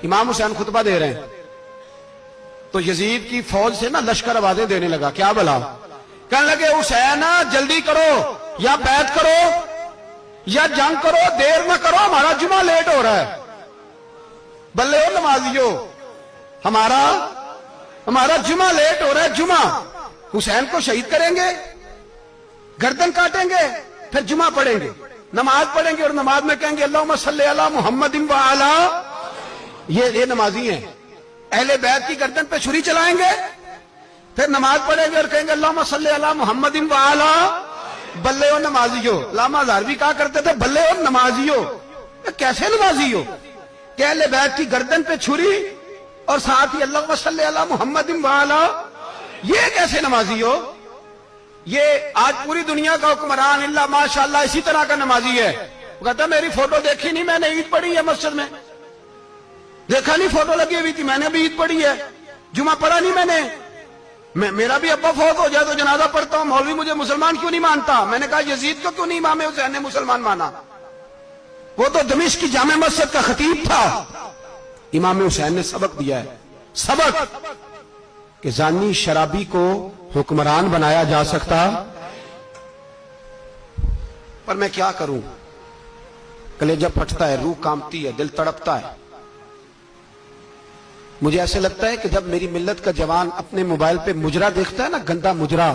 امام حسین خطبہ دے رہے ہیں تو یزید کی فوج سے نا لشکر آوازیں دینے لگا، کیا بلا؟ کہنے لگے حسین جلدی کرو، یا بیعت کرو یا جنگ کرو، دیر نہ کرو، ہمارا جمعہ لیٹ ہو رہا ہے۔ بلے ہو نمازیو، ہمارا جمعہ لیٹ ہو رہا ہے۔ جمعہ حسین کو شہید کریں گے، گردن کاٹیں گے، پھر جمعہ پڑھیں گے، نماز پڑھیں گے اور نماز میں کہیں گے اللہم صلی علی محمد وعلی، یہ نمازی ہیں۔ اہل بیت کی گردن پہ چھری چلائیں گے، پھر نماز پڑھیں گے اور کہیں گے اللہم صلی علی محمد وعلی۔ بلے ہو نمازیو، علامہ ہزاروی کہا کرتے تھے بلے ہو نمازیو، کیسے نمازی ہو کہ اہل بیت کی گردن پہ چھری اور ساتھ ہی اللہم صلی علی محمد وعلی، یہ کیسے نمازی ہو؟ یہ آج پوری دنیا کا حکمران اللہ ماشاءاللہ اسی طرح کا نمازی ہے۔ وہ کہتا ہے میری فوٹو دیکھی نہیں، میں نے عید پڑھی ہے مسجد میں، دیکھا نہیں فوٹو لگی ہوئی تھی، میں نے بھی عید پڑھی ہے، جمعہ پڑھا نہیں میں نے، میرا بھی ابا فوت ہو جائے تو جنازہ پڑھتا ہوں، مولوی مجھے مسلمان کیوں نہیں مانتا؟ میں نے کہا یزید کو کیوں نہیں امام حسین نے مسلمان مانا؟ وہ تو دمشق کی جامع مسجد کا خطیب تھا۔ امام حسین نے سبق دیا ہے، سبق کہ زانی شرابی کو حکمران بنایا جا سکتا، پر میں کیا کروں، کلیجہ پھٹتا ہے، روح کانپتی ہے، دل تڑپتا ہے۔ مجھے ایسے لگتا ہے کہ جب میری ملت کا جوان اپنے موبائل پہ مجرا دیکھتا ہے نا، گندا مجرا،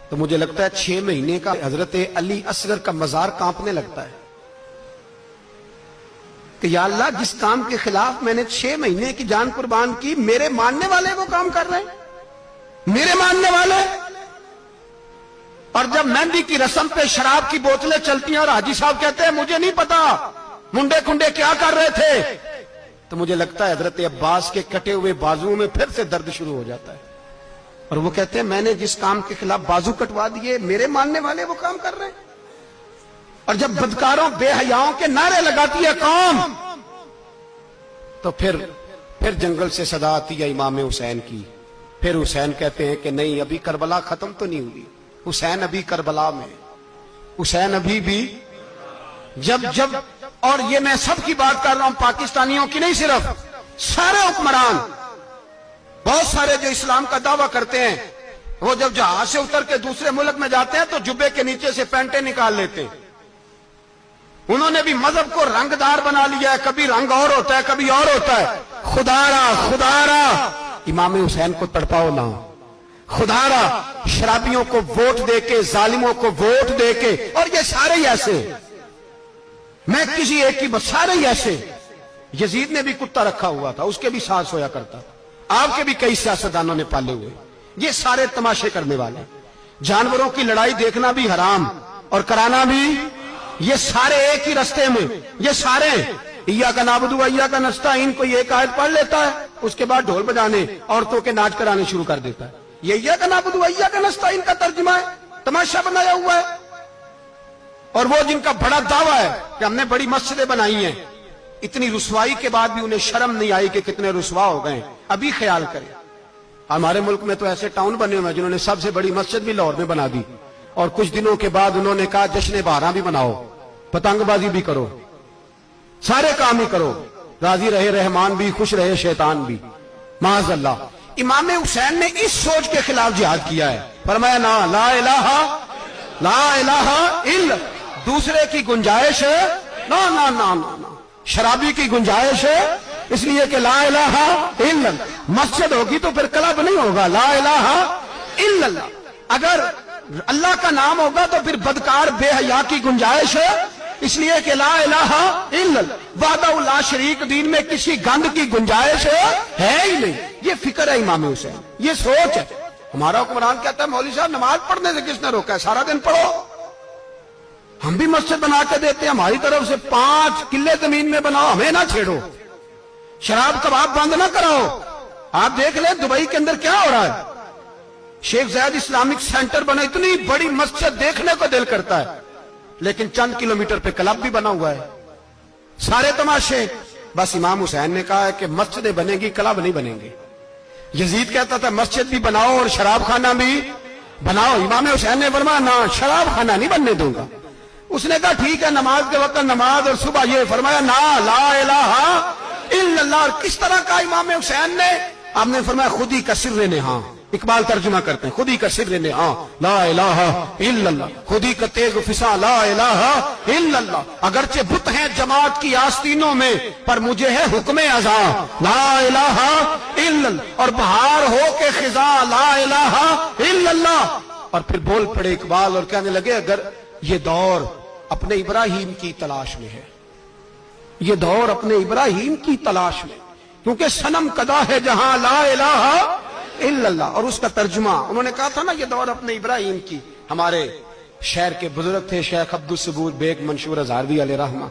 تو مجھے لگتا ہے 6 مہینے کا حضرت علی اصغر کا مزار کانپنے لگتا ہے کہ یا اللہ جس کام کے خلاف میں نے 6 مہینے کی جان قربان کی، میرے ماننے والے وہ کام کر رہے ہیں، میرے ماننے والے۔ اور جب مہندی کی رسم پہ شراب کی بوتلیں چلتی ہیں اور حاجی صاحب کہتے ہیں مجھے نہیں پتا منڈے کنڈے کیا کر رہے تھے، تو مجھے لگتا ہے حضرت عباس کے کٹے ہوئے بازوؤں میں پھر سے درد شروع ہو جاتا ہے، اور وہ کہتے ہیں میں نے جس کام کے خلاف بازو کٹوا دیے، میرے ماننے والے وہ کام کر رہے ہیں۔ اور جب بدکاروں بے حیاؤں کے نعرے لگاتی ہے قوم، تو پھر جنگل سے صدا آتی ہے امام حسین کی، پھر حسین کہتے ہیں کہ نہیں ابھی کربلا ختم تو نہیں ہوئی، حسین ابھی کربلا میں، حسین ابھی بھی جب اور یہ میں سب کی بات کر رہا ہوں، پاکستانیوں کی نہیں، صرف سارے حکمران، بہت سارے جو اسلام کا دعویٰ کرتے ہیں، وہ جب جہاز سے اتر کے دوسرے ملک میں جاتے ہیں تو جبے کے نیچے سے پینٹیں نکال لیتے ہیں۔ انہوں نے بھی مذہب کو رنگ دار بنا لیا ہے، کبھی رنگ اور ہوتا ہے کبھی اور ہوتا ہے۔ خدا را امام حسین کو تڑپاؤ نہ، خدا را شرابیوں کو ووٹ دے کے، ظالموں کو ووٹ دے کے، اور یہ سارے ہی ایسے، میں کسی ایک کی بس، سارے ہی ایسے۔ یزید نے بھی کتا رکھا ہوا تھا، اس کے بھی ساتھ سویا کرتا، آپ کے بھی کئی سیاستدانوں نے پالے ہوئے، یہ سارے تماشے کرنے والے۔ جانوروں کی لڑائی دیکھنا بھی حرام اور کرانا بھی، یہ سارے ایک ہی رستے میں، یہ سارے ایاک نعبد و ایاک نستعین، کوئی ایک آیت پڑھ لیتا ہے، اس کے بعد ڈھول بجانے، عورتوں کے ناچ کرانے شروع کر دیتا ہے۔ یہ ایاک نعبد و ایاک نستعین کا ترجمہ ہے، تماشا بنایا ہوا ہے۔ اور وہ جن کا بڑا دعویٰ ہے کہ ہم نے بڑی مسجدیں بنائی ہیں، اتنی رسوائی کے بعد بھی انہیں شرم نہیں آئی کہ کتنے رسوا ہو گئے۔ ابھی خیال کریں، ہمارے ملک میں تو ایسے ٹاؤن بنے ہوئے ہیں جنہوں نے سب سے بڑی مسجد بھی لاہور میں بنا دی، اور کچھ دنوں کے بعد انہوں نے کہا جشن بہاراں بھی بناؤ، پتنگ بازی بھی کرو، سارے کام ہی کرو، راضی رہے رحمان بھی، خوش رہے شیطان بھی، معاذ اللہ۔ امام حسین نے اس سوچ کے خلاف جہاد کیا ہے، فرمایا نا لا الہ الا، دوسرے کی گنجائش ہے نا نا نا نا، شرابی کی گنجائش ہے، اس لیے کہ لا الہ الا، مسجد ہوگی تو پھر کلب نہیں ہوگا، لا الہ الا اللہ۔ اگر اللہ کا نام ہوگا تو پھر بدکار بے حیا کی گنجائش ہے، اس لیے کہ لا الہ الا اللہ، وحدہ لا شریک دین میں کسی گند کی گنجائش ہے ہی نہیں۔ یہ فکر ہے امام حسین، یہ سوچ ہے۔ ہمارا حکمران کہتا ہے مولوی صاحب نماز پڑھنے سے کس نے روکا ہے، سارا دن پڑھو، ہم بھی مسجد بنا کے دیتے ہیں، ہماری طرف سے 5 کلے زمین میں بناؤ، ہمیں نہ چھیڑو، شراب کباب بند نہ کراؤ۔ آپ دیکھ لیں دبئی کے اندر کیا ہو رہا ہے، شیخ زید اسلامک سینٹر بنا، اتنی بڑی مسجد دیکھنے کو دل کرتا ہے، لیکن چند کلومیٹر پہ کلب بھی بنا ہوا ہے، سارے تماشے۔ بس امام حسین نے کہا ہے کہ مسجدیں بنے گی، کلب نہیں بنیں گے۔ یزید کہتا تھا مسجد بھی بناؤ اور شراب خانہ بھی بناؤ، امام حسین نے فرمایا نہ، شراب خانہ نہیں بننے دوں گا۔ اس نے کہا ٹھیک ہے، نماز کے وقت نماز اور صبح یہ، فرمایا نا لا الہ इल्लल्लाह। और किस तरह का इमाम हुसैन ने? आपने फरमाया खुदी का सिर्र ने, हाँ इकबाल तर्जुमा करते हैं, खुदी का सिर्र ने हाँ ला इलाहा इल्लल्लाह, खुदी का तेग फिसा ला इलाहा इल्लल्लाह। अगरचे बुत हैं जमात की आस्तीनों में, पर मुझे है हुक्म अज़ा ला इलाहा इल्लल्लाह। और बहार हो के खिजा ला इलाहा इल्लल्लाह। और फिर बोल पड़े इकबाल और कहने लगे अगर ये दौर अपने इब्राहिम की तलाश में है, ये दौर अपने इब्राहिम की तलाश में, क्योंकि सनम कदा है जहां ला इलाहा इल्लल्लाह। और उसका तर्जुमा उन्होंने कहा था ना, ये दौर अपने इब्राहिम की। हमारे शहर के बुजुर्ग थे शेख अब्दुल सबूर बेग मंशूर हजारवी अलैहि रहमा,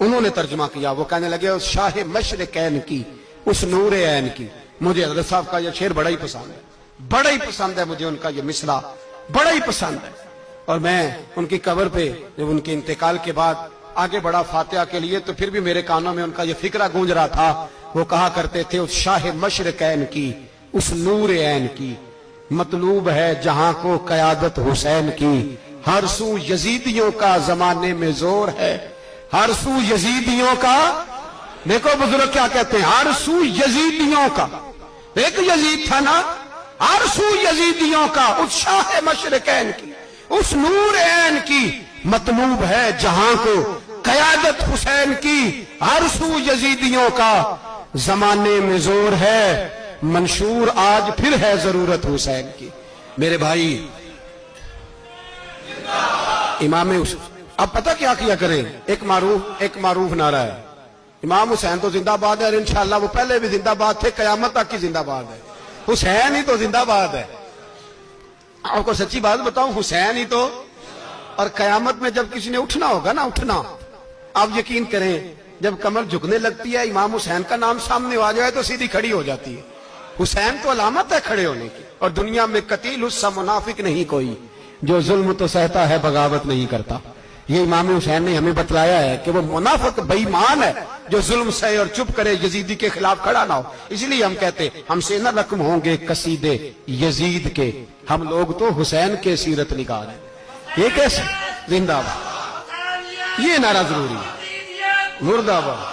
उन्होंने तर्जुमा किया। वो कहने लगे उस शाह मशरिकैन की, उस नूर ऐन की। मुझे हज़रत साहब का ये शेर बड़ा ही पसंद है, बड़ा ही पसंद है मुझे उनका ये मिसरा बड़ा ही पसंद है। और मैं उनकी कब्र पे जब उनके इंतकाल के बाद आगे बढ़ा फातिहा के लिए, तो फिर भी मेरे कानों में उनका ये फिक्रा गूंज रहा था। वो कहा करते थे उस शाह मशरिकैन की, उस नूर ऐन की, मतलूब है जहां को कयादत हुसैन की। हर सू यजीदियों का जमाने में जोर है, हर सू यजीदियों का। देखो बुजुर्ग क्या कहते हैं, हर सू यजीदियों का। एक यजीद था ना, हर सू यजीदियों का, उस शाह मशरिकैन की, उस नूर ऐन की। मतलूब है जहां को कयादत हुसैन की। हर सू यजीदियों का जमाने में जोर है, मंशूर आज फिर है जरूरत हुसैन की। मेरे भाई इमाम अब पता क्या किया करें, एक मारूफ नारा है, इमाम हुसैन तो जिंदाबाद है और इंशाअल्लाह वो पहले भी जिंदाबाद थे, कयामत तक की जिंदाबाद है। हुसैन ही तो जिंदाबाद है। आपको सच्ची बात बताऊं, हुसैन ही तो। और कयामत में जब किसी ने उठना होगा ना, उठना, आप यकीन करें जब कमर झुकने लगती है, इमाम हुसैन का नाम सामने आ जाए तो सीधी खड़ी हो जाती है। हुसैन तो अलामत है खड़े होने की। और दुनिया में कतील उससा मुनाफिक नहीं कोई, जो जुल्म तो सहता है बगावत नहीं करता। ये इमाम हुसैन ने हमें बतलाया है कि वो मुनाफिक बेईमान है जो जुल्म सहे और चुप करे, यजीदी के खिलाफ खड़ा ना हो। इसलिए हम कहते हमसे न रकम होंगे कसीदे यजीद के, हम लोग तो हुसैन के सीरत निगार हैं। ये कैसे जिंदाबाद, ये नारा जरूरी है। मुर्दाबाद,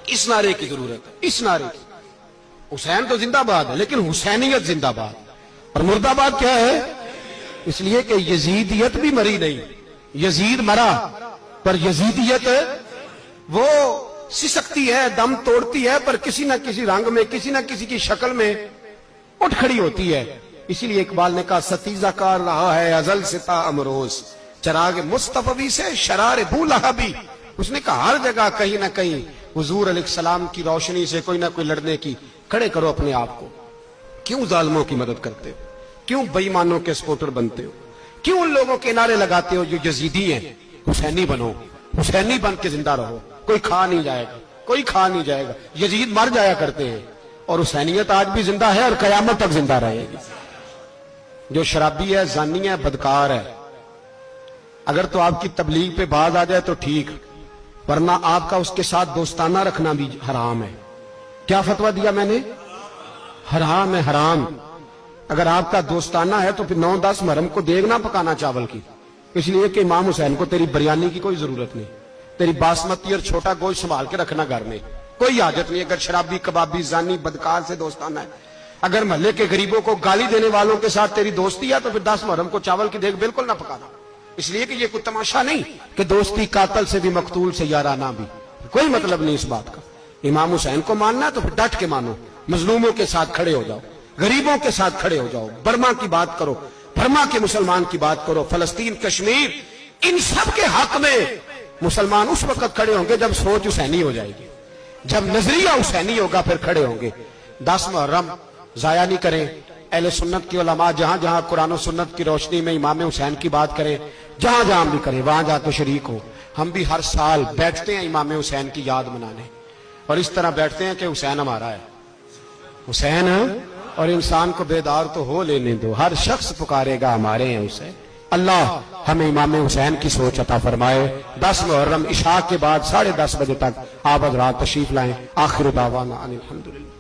इस नारे की जरूरत है, इस नारे की। हुसैन तो जिंदाबाद है, लेकिन हुसैनियत जिंदाबाद। और मुर्दाबाद क्या है? इसलिए कि यजीदियत भी मरी नहीं। यजीद मरा, पर यजीदियत वो सिसकती है, दम तोड़ती है, पर किसी न किसी रंग में, किसी न किसी की शक्ल में उठ खड़ी होती है। इसीलिए इकबाल ने कहा सतीजा कार रहा है अजल से ता अमरोज, चराग मुस्तफवी से शरार बूलहबी। उसने कहा हर जगह कहीं ना कहीं हुजूर अलैहिस्सलाम की रोशनी से कोई ना कोई लड़ने की। खड़े करो अपने आप को। क्यों जालिमों की मदद करते हो? क्यों बेईमानों के सपोर्टर बनते हो? क्यों उन लोगों के नारे लगाते हो जो यजीदी हैं? हुसैनी बनो, हुसैनी बन के जिंदा रहो। कोई खा नहीं जाएगा, कोई खा नहीं जाएगा। यजीद मर जाया करते हैं और हुसैनियत आज भी जिंदा है और कयामत तक जिंदा रहेगी। जो शराबी है, जानी है, बदकार है, अगर तो आपकी तबलीग पे बाज आ जाए तो ठीक, वरना आपका उसके साथ दोस्ताना रखना भी हराम है। क्या फतवा दिया मैंने? हराम है, हराम। अगर आपका दोस्ताना है तो फिर 9-10 मुहर्रम को देग ना पकाना चावल की, इसलिए कि इमाम हुसैन को तेरी बिरयानी की कोई जरूरत नहीं। तेरी बासमती और छोटा गोश्त संभाल के रखना घर में, कोई हाजत नहीं। अगर शराबी, कबाबी, जानी, बदकार से दोस्ताना है, अगर महल्ले के गरीबों को गाली देने वालों के साथ तेरी दोस्ती है, तो फिर 10 मुहर्रम को चावल की देग बिल्कुल ना पकाना। इसलिए कि ये कोई तमाशा नहीं कि दोस्ती कातल से भी, मकतूल से याराना भी, कोई मतलब नहीं इस बात का। इमाम हुसैन को मानना है तो फिर डट के मानो, मजलूमों के साथ खड़े हो जाओ, गरीबों के साथ खड़े हो जाओ, बर्मा की बात करो, बर्मा के मुसलमान की बात करो, फलस्तीन, कश्मीर, इन सब के हक में मुसलमान उस वक्त खड़े होंगे जब सोच हुसैनी हो जाएगी, जब नजरिया हुसैनी होगा, फिर खड़े होंगे। 10 मुहर्रम जाया नहीं करें। अहले सुन्नत की उलमा जहां जहां कुरान और सुन्नत की रोशनी में इमाम हुसैन की बात करें, जहां जहां भी करें, वहां जाकर शरीक हो। हम भी हर साल बैठते हैं इमाम हुसैन की याद मनाने, और इस तरह बैठते हैं कि हुसैन हमारा है, हुसैन है। और इंसान को बेदार तो हो लेने दो, हर शख्स पुकारेगा हमारे हैं हुसैन। अल्लाह हमें इमाम हुसैन की सोच अता फरमाए। 10 मुहर्रम इशा के बाद 10:30 बजे तक आप हज़रात तशरीफ लाएं। आखिर दावाना अनिल हम्दुलिल्लाह।